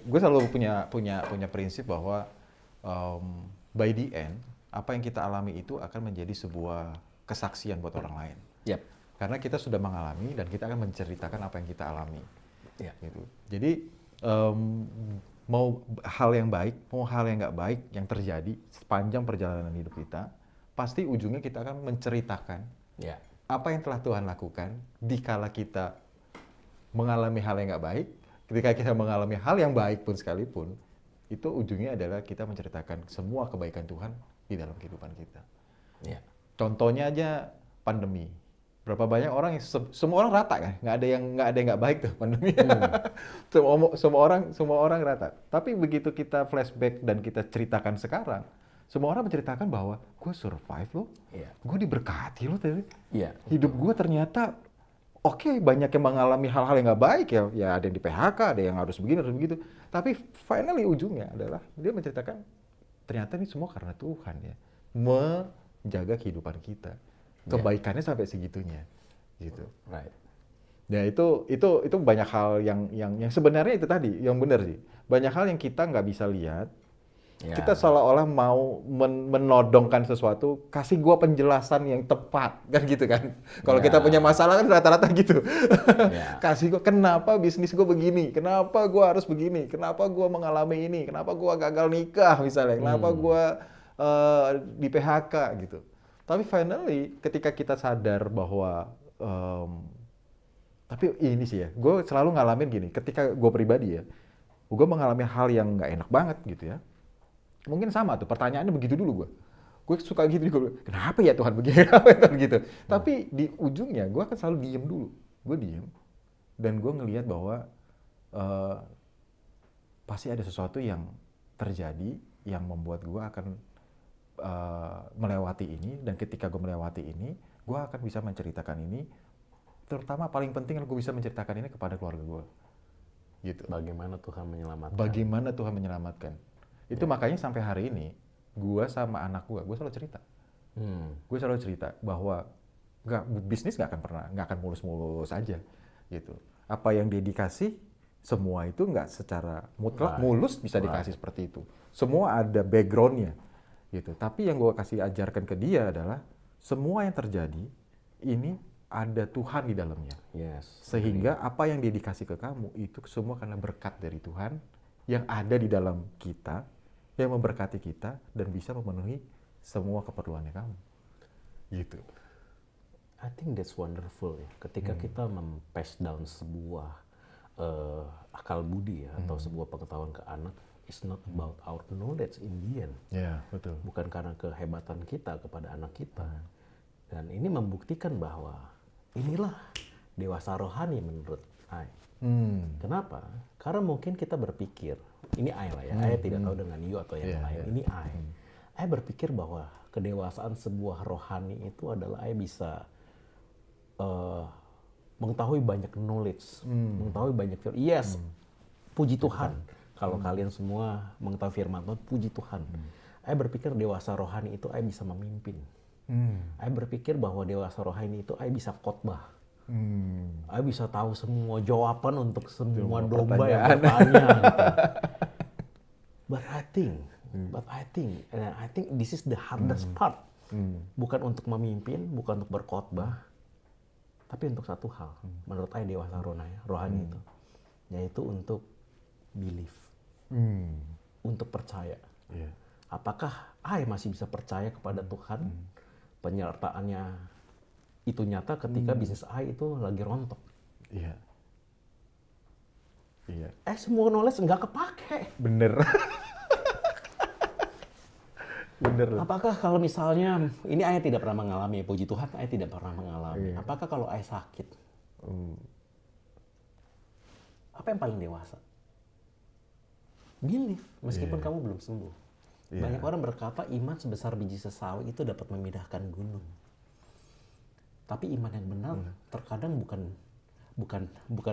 gue selalu punya prinsip bahwa by the end, apa yang kita alami itu akan menjadi sebuah kesaksian buat orang lain. Yep. Karena kita sudah mengalami dan kita akan menceritakan apa yang kita alami. Ya. Gitu. Jadi mau hal yang baik, mau hal yang nggak baik yang terjadi sepanjang perjalanan hidup kita, pasti ujungnya kita akan menceritakan Ya. apa yang telah Tuhan lakukan dikala kita mengalami hal yang nggak baik, ketika kita mengalami hal yang baik pun sekalipun, itu ujungnya adalah kita menceritakan semua kebaikan Tuhan di dalam kehidupan kita. Ya. Contohnya aja pandemi. Berapa banyak orang yang semua orang rata kan, nggak ada yang nggak baik tuh pandemi. semua orang rata. Tapi begitu kita flashback dan kita ceritakan sekarang, semua orang menceritakan bahwa gue survive loh, Iya. gue diberkati loh tadi. Iya. Hidup gue ternyata oke, banyak yang mengalami hal-hal yang nggak baik ya, ya ada yang di PHK, ada yang harus begini, harus begitu. Tapi finally ujungnya adalah dia menceritakan ternyata ini semua karena Tuhan ya, menjaga kehidupan kita, kebaikannya sampai segitunya, gitu. Right. Ya itu banyak hal yang sebenarnya itu tadi, yang benar sih. Banyak hal yang kita nggak bisa lihat. Ya. Kita seolah-olah mau menodongkan sesuatu, kasih gua penjelasan yang tepat, kan gitu kan. Kalau Ya. kita punya masalah kan rata-rata gitu. Ya. Kasih gua, kenapa bisnis gua begini, kenapa gua harus begini, kenapa gua mengalami ini, kenapa gua gagal nikah misalnya, kenapa gua di PHK gitu. Tapi finally ketika kita sadar bahwa tapi ini sih ya, gue selalu ngalamin gini, ketika gue pribadi ya, gue mengalami hal yang nggak enak banget gitu ya. Mungkin sama tuh, pertanyaannya begitu dulu gue. Gue suka gitu juga, kenapa ya Tuhan begini, kenapa ya Tuhan gitu. Tapi di ujungnya gue akan selalu diem dulu. Gue diem, dan gue ngelihat bahwa pasti ada sesuatu yang terjadi yang membuat gue akan melewati ini, dan ketika gue melewati ini, gue akan bisa menceritakan ini. Terutama paling penting gue bisa menceritakan ini kepada keluarga gue. Gitu. Bagaimana Tuhan menyelamatkan? Bagaimana Tuhan menyelamatkan. Itu makanya sampai hari ini, gue sama anak gue selalu cerita. Gue selalu cerita bahwa bisnis nggak akan mulus-mulus aja. Gitu. Apa yang dia dikasih, semua itu nggak secara mutlak mulus bisa dikasih seperti itu. Semua ada backgroundnya. Gitu. Tapi yang gue kasih ajarkan ke dia adalah, semua yang terjadi, ini ada Tuhan di dalamnya. Yes. Sehingga apa yang dia dikasih ke kamu itu semua karena berkat dari Tuhan yang ada di dalam kita, yang memberkati kita dan bisa memenuhi semua keperluannya kamu. Gitu. I think that's wonderful ya. Ketika kita pass down sebuah akal budi ya, atau sebuah pengetahuan ke anak, it's not about our knowledge in the end. Ya, betul. Bukan karena kehebatan kita kepada anak kita. Dan ini membuktikan bahwa inilah dewasa rohani menurut I. Kenapa? Karena mungkin kita berpikir, ini I lah ya, I tidak tahu dengan you atau yang lain, ini I. I berpikir bahwa kedewasaan sebuah rohani itu adalah I bisa mengetahui banyak knowledge, mengetahui banyak firman. Yes, puji Tuhan. Kalau kalian semua mengetahui firman Tuhan, puji Tuhan. I berpikir dewasa rohani itu I bisa memimpin. I berpikir bahwa dewasa rohani itu I bisa khotbah. I bisa tahu semua jawaban untuk semua domba yang bertanya. Gitu. But I think this is the hardest part. Bukan untuk memimpin, bukan untuk berkhotbah, tapi untuk satu hal. Menurut I dewasa rohani itu, yaitu untuk believe, untuk percaya. Apakah I masih bisa percaya kepada Tuhan? Penyertaannya itu nyata ketika bisnis I itu lagi rontok. Iya. Iya. Semua knowledge nggak kepake. Bener. Bener. Apakah kalau misalnya, ini I tidak pernah mengalami, puji Tuhan I tidak pernah mengalami. Apakah kalau I sakit? Apa yang paling dewasa? Believe, meskipun kamu belum sembuh. Banyak orang berkata iman sebesar biji sesawi itu dapat memindahkan gunung. Tapi iman yang benar terkadang bukan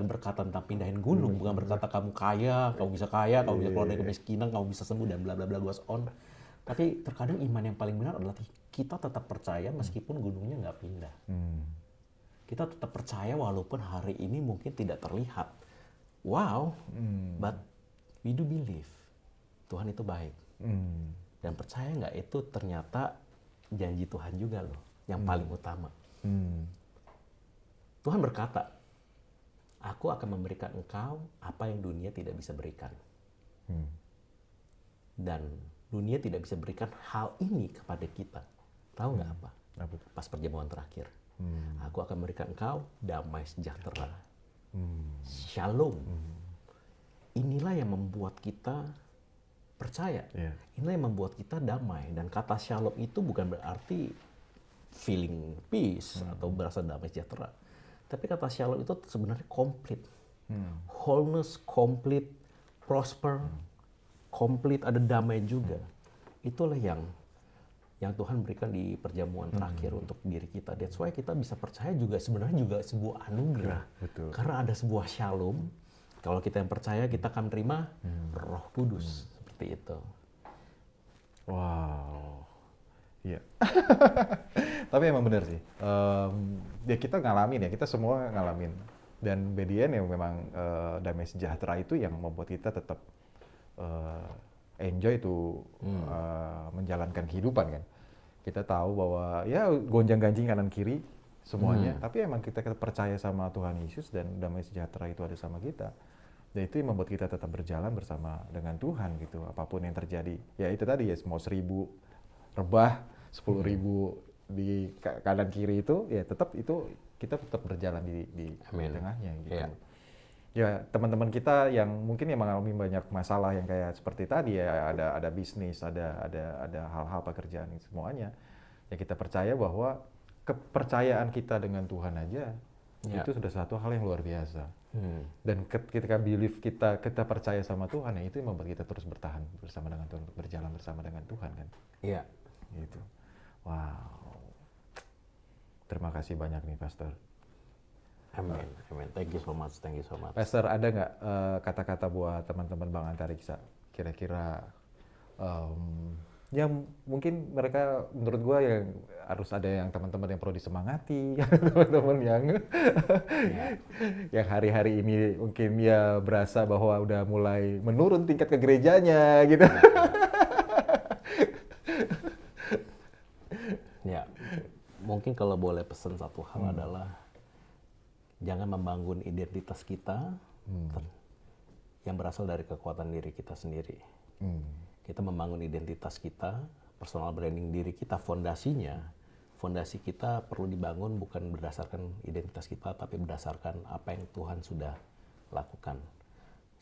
berkata tentang pindahin gunung, bukan berkata kamu bisa kaya, kamu bisa keluar dari kemiskinan, kamu bisa sembuh dan bla bla bla goes on. Tapi terkadang iman yang paling benar adalah kita tetap percaya meskipun gunungnya nggak pindah. Kita tetap percaya walaupun hari ini mungkin tidak terlihat. Wow, but we do believe Tuhan itu baik. Dan percaya nggak itu ternyata janji Tuhan juga loh, yang paling utama. Tuhan berkata, aku akan memberikan engkau apa yang dunia tidak bisa berikan. Dan dunia tidak bisa berikan hal ini kepada kita. Tahu nggak apa? Apa tuh? Pas perjamuan terakhir. Aku akan memberikan engkau damai sejahtera. Shalom. Inilah yang membuat kita percaya. Iya. Inilah yang membuat kita damai. Dan kata shalom itu bukan berarti feeling peace atau berasa damai sejahtera. Tapi kata shalom itu sebenarnya komplit. Wholeness, complete, prosper, complete, ada damai juga. Itulah yang Tuhan berikan di perjamuan terakhir untuk diri kita. That's why kita bisa percaya juga sebenarnya juga sebuah anugerah. Betul. Karena ada sebuah shalom. Kalau kita yang percaya, kita akan terima Roh Kudus. Seperti itu. Wow. Iya. Tapi emang bener sih. Ya kita ngalamin ya, kita semua ngalamin. Dan BDN yang memang damai sejahtera itu yang membuat kita tetap enjoy itu menjalankan kehidupan kan. Kita tahu bahwa ya gonjang-ganjing kanan kiri semuanya, tapi emang kita percaya sama Tuhan Yesus dan damai sejahtera itu ada sama kita. Dan itu yang membuat kita tetap berjalan bersama dengan Tuhan gitu, apapun yang terjadi. Ya itu tadi ya, mau 1000 rebah, 10.000 di kanan kiri itu, ya tetap itu kita tetap berjalan di tengahnya gitu. Yeah. Ya teman-teman kita yang mungkin yang mengalami banyak masalah yang kayak seperti tadi ya, ada bisnis, ada hal-hal pekerjaan semuanya. Ya kita percaya bahwa kepercayaan kita dengan Tuhan aja itu sudah satu hal yang luar biasa. Dan ketika belief kita percaya sama Tuhan, ya itu yang membuat kita terus bertahan bersama dengan Tuhan, berjalan bersama dengan Tuhan kan. Iya. Gitu. Wow. Terima kasih banyak nih Pastor. Amin. Amin. Thank you so much. Thank you so much. Pastor, ada nggak kata-kata buat teman-teman Bang Antariksa? Kira-kira yang mungkin mereka, menurut gua yang harus ada yang teman-teman yang perlu disemangati, teman-teman yang yang hari-hari ini mungkin ya berasa bahwa udah mulai menurun tingkat ke gerejanya gitu. Ya, mungkin kalau boleh pesan satu hal adalah jangan membangun identitas kita yang berasal dari kekuatan diri kita sendiri. Kita membangun identitas kita, personal branding diri kita, fondasi kita perlu dibangun bukan berdasarkan identitas kita, tapi berdasarkan apa yang Tuhan sudah lakukan.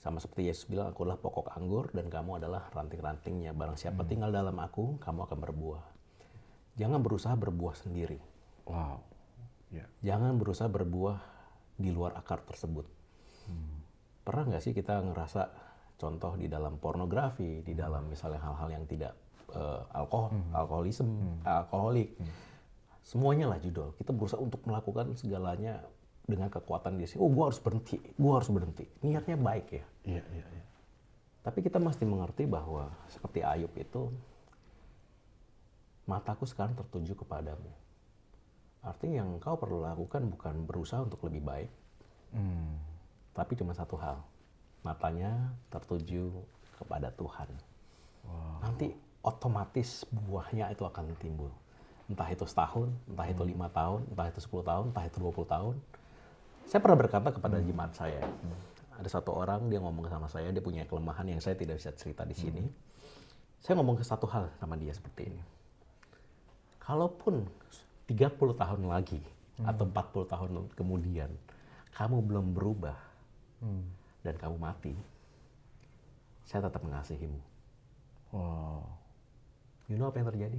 Sama seperti Yesus bilang, aku adalah pokok anggur dan kamu adalah ranting-rantingnya. Barang siapa tinggal dalam aku, kamu akan berbuah. Jangan berusaha berbuah sendiri. Wow. Yeah. Jangan berusaha berbuah di luar akar tersebut. Pernah nggak sih kita ngerasa contoh di dalam pornografi, di dalam misalnya hal-hal yang tidak alkoholik, semuanya lah judul. Kita berusaha untuk melakukan segalanya dengan kekuatan diri. Oh, gue harus berhenti. Niatnya baik ya. Iya. Tapi kita mesti mengerti bahwa seperti Ayub itu, mataku sekarang tertuju kepadamu. Artinya yang kau perlu lakukan bukan berusaha untuk lebih baik, tapi cuma satu hal, matanya tertuju kepada Tuhan. Wow. Nanti otomatis buahnya itu akan timbul. Entah itu setahun, entah itu 5 tahun, entah itu 10 tahun, entah itu 20 tahun. Saya pernah berkata kepada jemaat saya, ada satu orang dia ngomong sama saya, dia punya kelemahan yang saya tidak bisa cerita di sini. Saya ngomong ke satu hal sama dia seperti ini. Kalaupun 30 tahun lagi atau 40 tahun kemudian kamu belum berubah dan kamu mati, saya tetap mengasihimu. Wow. You know apa yang terjadi?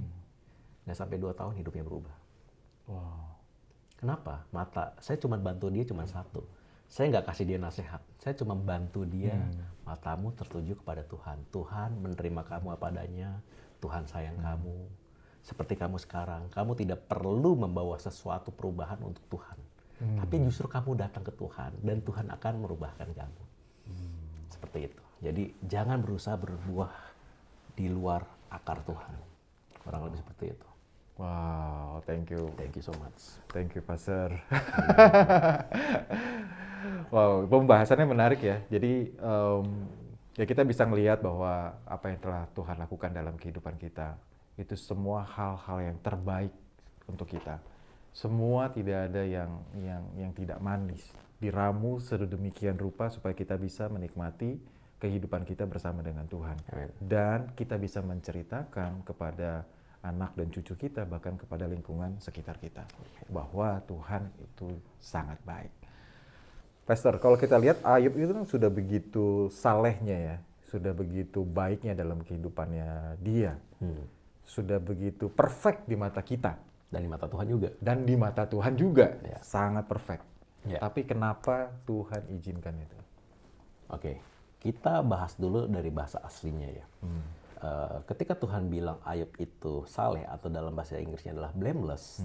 Nggak sampai 2 tahun hidupnya berubah. Wow. Kenapa? Saya cuma bantu dia cuma satu. Saya nggak kasih dia nasihat. Saya cuma bantu dia, matamu tertuju kepada Tuhan. Tuhan menerima kamu apa adanya. Tuhan sayang kamu. Seperti kamu sekarang, kamu tidak perlu membawa sesuatu perubahan untuk Tuhan. Tapi justru kamu datang ke Tuhan dan Tuhan akan merubahkan kamu. Seperti itu. Jadi jangan berusaha berbuah di luar akar Tuhan. Kurang lebih seperti itu. Wow, thank you. Thank you so much. Thank you, Pastor. Wow, pembahasannya menarik ya. Jadi ya kita bisa melihat bahwa apa yang telah Tuhan lakukan dalam kehidupan kita itu semua hal-hal yang terbaik untuk kita. Semua tidak ada yang tidak manis. Diramu sedemikian rupa supaya kita bisa menikmati kehidupan kita bersama dengan Tuhan. Amin. Dan kita bisa menceritakan kepada anak dan cucu kita, bahkan kepada lingkungan sekitar kita, bahwa Tuhan itu sangat baik. Pastor, kalau kita lihat Ayub itu kan sudah begitu salehnya ya, sudah begitu baiknya dalam kehidupannya dia, sudah begitu perfect di mata kita. Dan di mata Tuhan juga. Dan di mata Tuhan juga, Ya. sangat perfect. Ya. Tapi kenapa Tuhan izinkan itu? Oke, kita bahas dulu dari bahasa aslinya ya. Ketika Tuhan bilang Ayub itu saleh atau dalam bahasa Inggrisnya adalah blameless,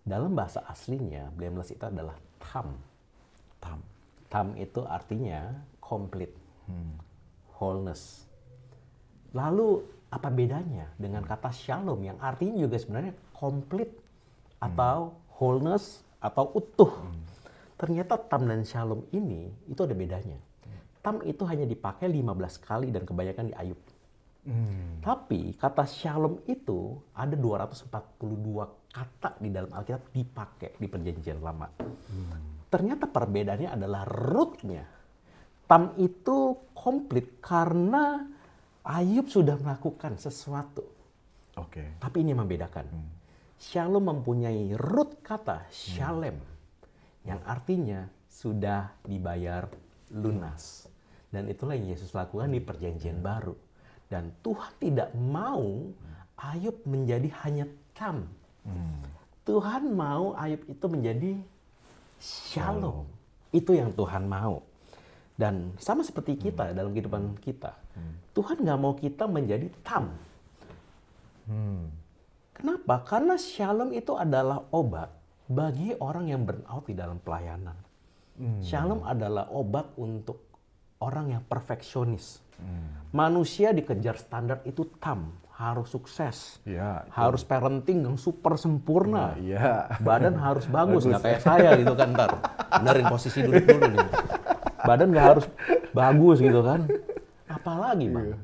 dalam bahasa aslinya blameless itu adalah tam. Tam. Tam itu artinya complete, wholeness. Lalu apa bedanya dengan kata shalom yang artinya juga sebenarnya complete atau wholeness atau utuh? Ternyata tam dan shalom ini itu ada bedanya. Tam itu hanya dipakai 15 kali dan kebanyakan di Ayub. Tapi kata shalom itu ada 242 kata di dalam Alkitab dipakai di Perjanjian Lama. Ternyata perbedaannya adalah rootnya. Tam itu komplit karena Ayub sudah melakukan sesuatu. Oke. Tapi ini yang membedakan. Shalom mempunyai root kata shalem. Yang artinya sudah dibayar lunas. Dan itulah yang Yesus lakukan di Perjanjian Baru. Dan Tuhan tidak mau Ayub menjadi hanya tam. Tuhan mau Ayub itu menjadi shalom. Itu yang Tuhan mau. Dan sama seperti kita dalam kehidupan kita. Tuhan nggak mau kita menjadi tam. Kenapa? Karena shalom itu adalah obat bagi orang yang burnout di dalam pelayanan. Shalom adalah obat untuk orang yang perfeksionis. Manusia dikejar standar itu tam, harus sukses, Ya, harus parenting yang super sempurna, Iya. badan harus bagus, nggak kayak saya gitu kan, ntar benerin posisi duduk dulu nih, badan nggak harus bagus gitu kan, apalagi bang,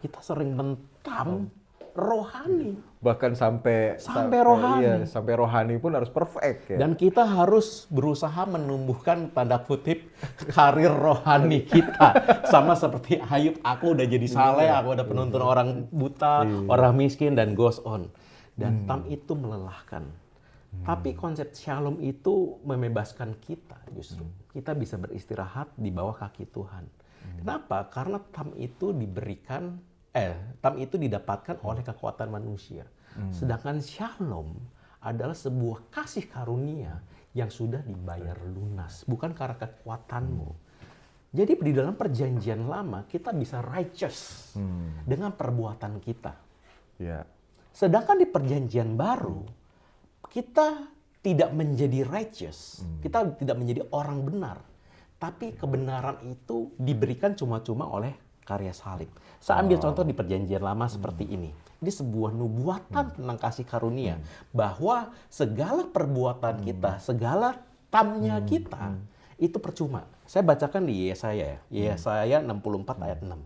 kita sering mentam rohani. Bahkan sampai rohani. Iya, sampai rohani pun harus perfect ya. Dan kita harus berusaha menumbuhkan tanda kutip karir rohani kita. Sama seperti Ayub, aku udah jadi saleh, aku udah penuntun orang buta, orang miskin, dan goes on. Dan tam itu melelahkan. Tapi konsep shalom itu membebaskan kita justru. Kita bisa beristirahat di bawah kaki Tuhan. Kenapa? Karena tam itu tam itu didapatkan oleh kekuatan manusia. Sedangkan shalom adalah sebuah kasih karunia yang sudah dibayar lunas, bukan karena kekuatanmu. Jadi di dalam Perjanjian Lama kita bisa righteous dengan perbuatan kita. Ya. Sedangkan di Perjanjian Baru kita tidak menjadi righteous, kita tidak menjadi orang benar, tapi kebenaran itu diberikan cuma-cuma oleh karya salib. Saya ambil contoh di Perjanjian Lama seperti ini. Ini sebuah nubuatan tentang kasih karunia. Bahwa segala perbuatan kita, segala tamnya kita, itu percuma. Saya bacakan di Yesaya. Yesaya 64 ayat 6.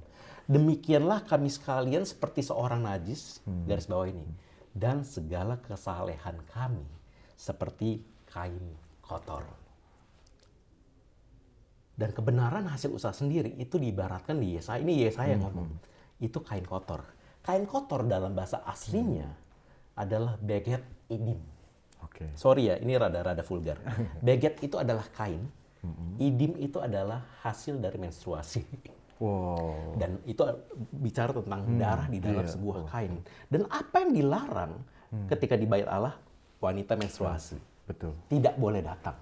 Demikianlah kami sekalian seperti seorang najis, garis bawah ini. Dan segala kesalehan kami seperti kain kotor. Dan kebenaran hasil usaha sendiri itu diibaratkan di Yesaya. Ini Yesaya yang ngomong. Itu kain kotor. Kain kotor dalam bahasa aslinya adalah beget idim. Oke. Sorry ya, ini rada-rada vulgar. Beget itu adalah kain. Idim itu adalah hasil dari menstruasi. Wow. Dan itu bicara tentang darah di dalam sebuah kain. Dan apa yang dilarang ketika dibayar Allah? Wanita menstruasi. Betul. Tidak boleh datang.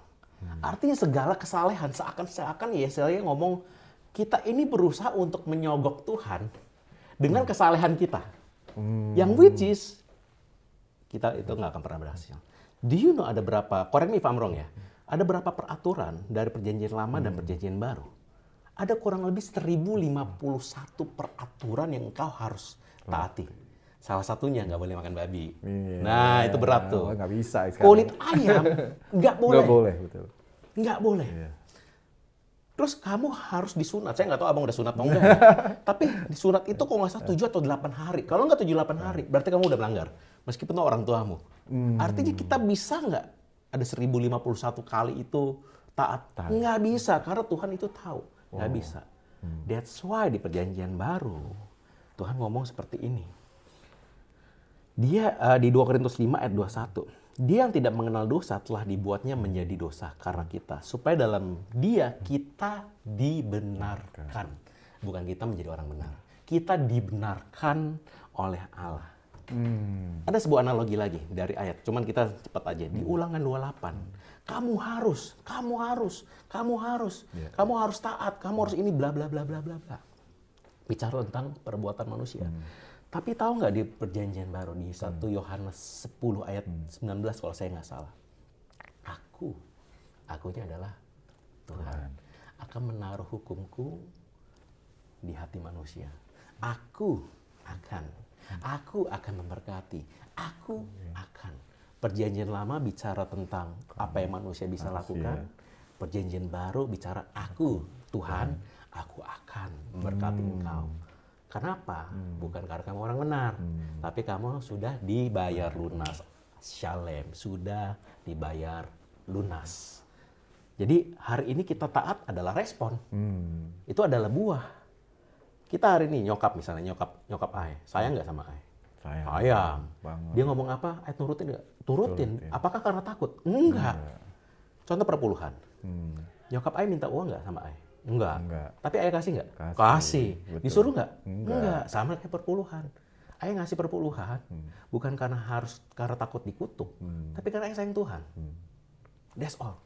Artinya segala kesalehan seakan-akan Yesaya ngomong kita ini berusaha untuk menyogok Tuhan dengan kesalehan kita. Yang which is kita itu nggak akan pernah berhasil. Do you know ada berapa, correct me if I'm wrong ya, ada berapa peraturan dari Perjanjian Lama dan Perjanjian Baru? Ada kurang lebih 1051 peraturan yang engkau harus taati. Salah satunya nggak boleh makan babi. Iya. Nah itu berat tuh. Nggak bisa sekarang. Kulit ayam nggak boleh. Nggak boleh, betul. Nggak boleh. Iya. Terus kamu harus disunat. Saya nggak tahu abang udah sunat atau enggak. Tapi disunat itu kalau nggak salah 7 atau 8 hari. Kalau nggak 7-8 hari, berarti kamu udah melanggar. Meskipun itu orang tuamu. Artinya kita bisa nggak ada 1051 kali itu taat. Nggak bisa, karena Tuhan itu tahu. Nggak bisa. That's why di perjanjian baru, Tuhan ngomong seperti ini. Dia di 2 Korintus 5 ayat 21. Dia yang tidak mengenal dosa telah dibuatnya menjadi dosa karena kita. Supaya dalam dia kita dibenarkan. Bukan kita menjadi orang benar. Kita dibenarkan oleh Allah. Ada sebuah analogi lagi dari ayat. Cuman kita cepat aja. Di Ulangan 28. Kamu harus taat, kamu harus ini bla bla bla bla bla bla. Bicara tentang perbuatan manusia. Tapi tahu nggak di perjanjian baru di 1 Yohanes 10 ayat 19 kalau saya nggak salah. Akunya adalah Tuhan. Akan menaruh hukumku di hati manusia. Aku akan memberkati. Aku akan. Perjanjian lama bicara tentang apa yang manusia bisa lakukan. Perjanjian baru bicara aku, Tuhan, aku akan memberkati engkau. Kenapa? Bukan karena kamu orang benar, tapi kamu sudah dibayar lunas. Shalem, sudah dibayar lunas. Jadi hari ini kita taat adalah respon. Itu adalah buah. Kita hari ini nyokap misalnya, nyokap Ai. Sayang nggak sama Ai? Sayang. Dia ngomong apa? Ai turutin nggak? Turutin. Apakah karena takut? Enggak. Contoh perpuluhan. Nyokap Ai minta uang nggak sama Ai? Enggak. Tapi ayah kasih nggak? Kasih. Disuruh nggak? Enggak. Sama kayak perpuluhan. Ayah ngasih perpuluhan bukan karena takut dikutuk, tapi karena ayah sayang Tuhan. That's all.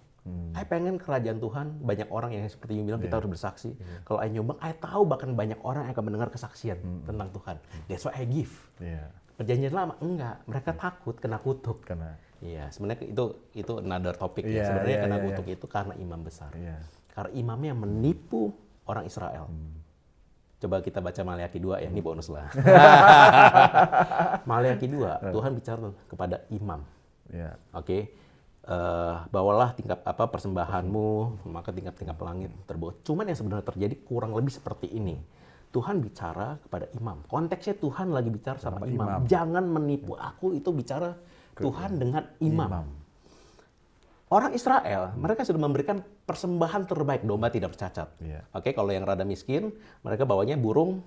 Ayah pengen kerajaan Tuhan, banyak orang yang seperti yang bilang kita harus bersaksi. Kalau ayah nyumbang, ayah tahu bahkan banyak orang yang akan mendengar kesaksian tentang Tuhan. That's why I give. Perjanjian lama enggak, mereka takut kena kutuk. Iya, sebenarnya itu another topic ya. Sebenarnya kena kutuk itu karena imam besar. Karena imamnya menipu orang Israel. Coba kita baca Maleakhi 2 ya, ini bonus lah. Maleakhi 2, Tuhan bicara kepada imam. Oke. Bawalah persembahanmu, maka tingkap-tingkap langit terbawa. Cuman yang sebenarnya terjadi kurang lebih seperti ini. Tuhan bicara kepada imam. Konteksnya Tuhan lagi bicara sama imam. Jangan menipu aku, itu bicara Tuhan dengan imam. Orang Israel, mereka sudah memberikan persembahan terbaik, domba tidak bercacat. Oke, kalau yang rada miskin, mereka bawanya burung,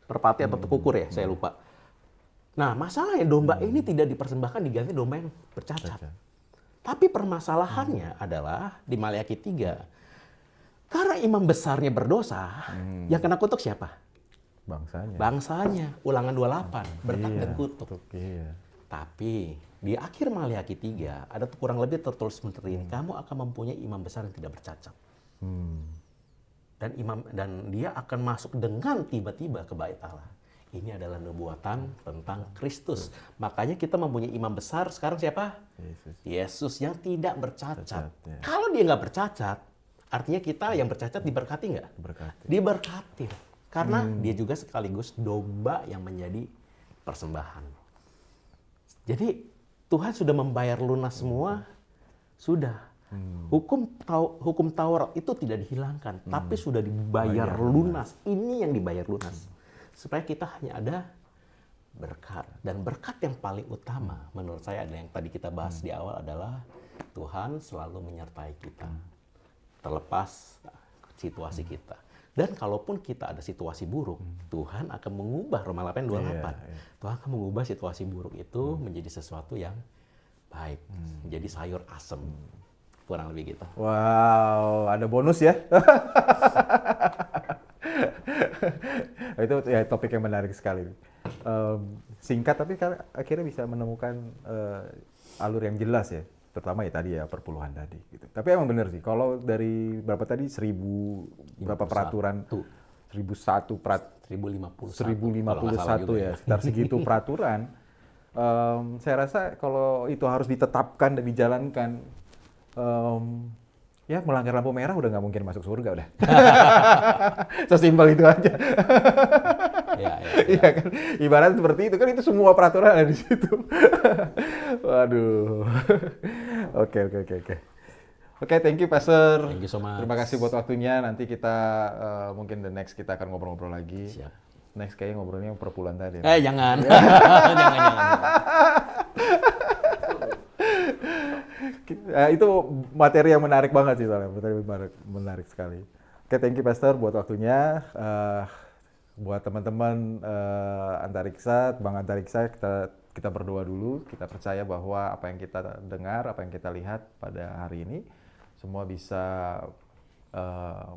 merpati atau tekukur ya, saya lupa. Nah, masalahnya domba ini tidak dipersembahkan, diganti domba yang bercacat. Tapi permasalahannya adalah di Maleakhi 3, karena imam besarnya berdosa, yang kena kutuk siapa? Bangsanya. Ulangan 28, berkat dan kutuk. Tapi di akhir Maleakhi 3 ada kurang lebih tertulis seperti ini. Kamu akan mempunyai imam besar yang tidak bercacat. Dan dia akan masuk dengan tiba-tiba ke bait Allah. Ini adalah nubuatan tentang Kristus. Makanya kita mempunyai imam besar sekarang siapa? Yesus yang tidak bercacat. Kalau dia nggak bercacat, artinya kita yang bercacat diberkati nggak? Diberkati. Karena dia juga sekaligus domba yang menjadi persembahan. Jadi Tuhan sudah membayar lunas semua, sudah. Hukum Taurat itu tidak dihilangkan, tapi sudah dibayar lunas. Ini yang dibayar lunas. Supaya kita hanya ada berkat. Dan berkat yang paling utama menurut saya adalah yang tadi kita bahas di awal adalah Tuhan selalu menyertai kita. Terlepas situasi kita. Dan kalaupun kita ada situasi buruk, Tuhan akan mengubah, Roma 8:28. Tuhan akan mengubah situasi buruk itu menjadi sesuatu yang baik. Menjadi sayur asem. Kurang lebih gitu. Wow, ada bonus ya. Itu ya topik yang menarik sekali. Singkat tapi akhirnya bisa menemukan alur yang jelas ya. Terutama ya tadi ya perpuluhan tadi gitu. Tapi emang bener sih kalau dari berapa tadi 1000 berapa peraturan 1001 1051 ya, sekitar segitu peraturan. Saya rasa kalau itu harus ditetapkan dan dijalankan, ya melanggar lampu merah udah nggak mungkin masuk surga udah. Sesimpel itu aja. Iya kan, ibarat seperti itu kan, itu semua peraturan ada di situ. Waduh. Oke, thank you Pastor. Thank you so much. Terima kasih buat waktunya. Nanti kita mungkin the next kita akan ngobrol-ngobrol lagi. Siap. Next kayaknya ngobrolnya perpuluhan tadi. Jangan. jangan. Itu materi yang menarik banget sih soalnya, materi menarik sekali. Oke, thank you Pastor buat waktunya. Buat teman-teman Antariksa, Bang Antariksa, kita berdoa dulu. Kita percaya bahwa apa yang kita dengar, apa yang kita lihat pada hari ini, semua bisa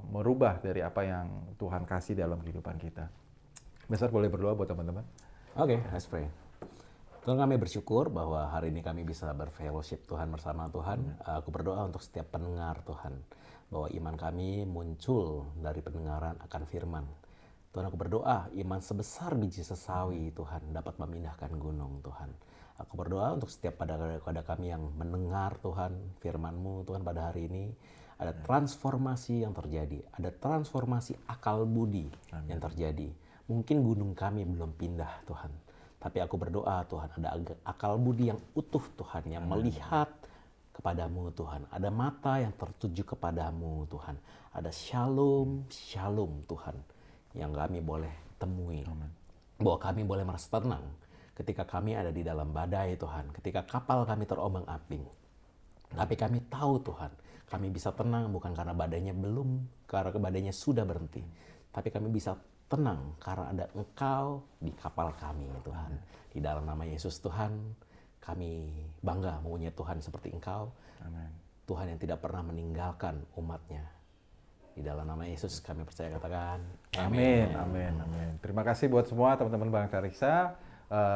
merubah dari apa yang Tuhan kasih dalam kehidupan kita. Pastor boleh berdoa buat teman-teman? Oke, let's pray. Tuhan, kami bersyukur bahwa hari ini kami bisa berfellowship Tuhan bersama Tuhan. Aku berdoa untuk setiap pendengar Tuhan, bahwa iman kami muncul dari pendengaran akan firman. Tuhan, aku berdoa iman sebesar biji sesawi Tuhan dapat memindahkan gunung Tuhan. Aku berdoa untuk setiap pada kami yang mendengar Tuhan firman-Mu Tuhan pada hari ini. Ada transformasi yang terjadi, ada transformasi akal budi yang terjadi. Mungkin gunung kami belum pindah Tuhan, tapi aku berdoa Tuhan ada akal budi yang utuh Tuhan, yang melihat kepadamu Tuhan. Ada mata yang tertuju kepadamu Tuhan. Ada shalom, shalom Tuhan yang kami boleh temui. Bahwa kami boleh merasa tenang ketika kami ada di dalam badai Tuhan, ketika kapal kami terombang-ambing. Tapi kami tahu Tuhan, kami bisa tenang bukan karena badainya karena badainya sudah berhenti. Tapi kami bisa tenang karena ada Engkau di kapal kami Tuhan. Di dalam nama Yesus Tuhan, kami bangga mempunyai Tuhan seperti Engkau. Amin. Tuhan yang tidak pernah meninggalkan umatnya. Di dalam nama Yesus kami percaya, katakan Amin, amin, amin. Terima kasih buat semua teman-teman Bang Antariksa.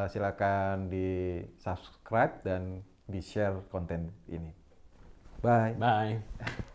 Silakan di subscribe dan di share konten ini. Bye. Bye.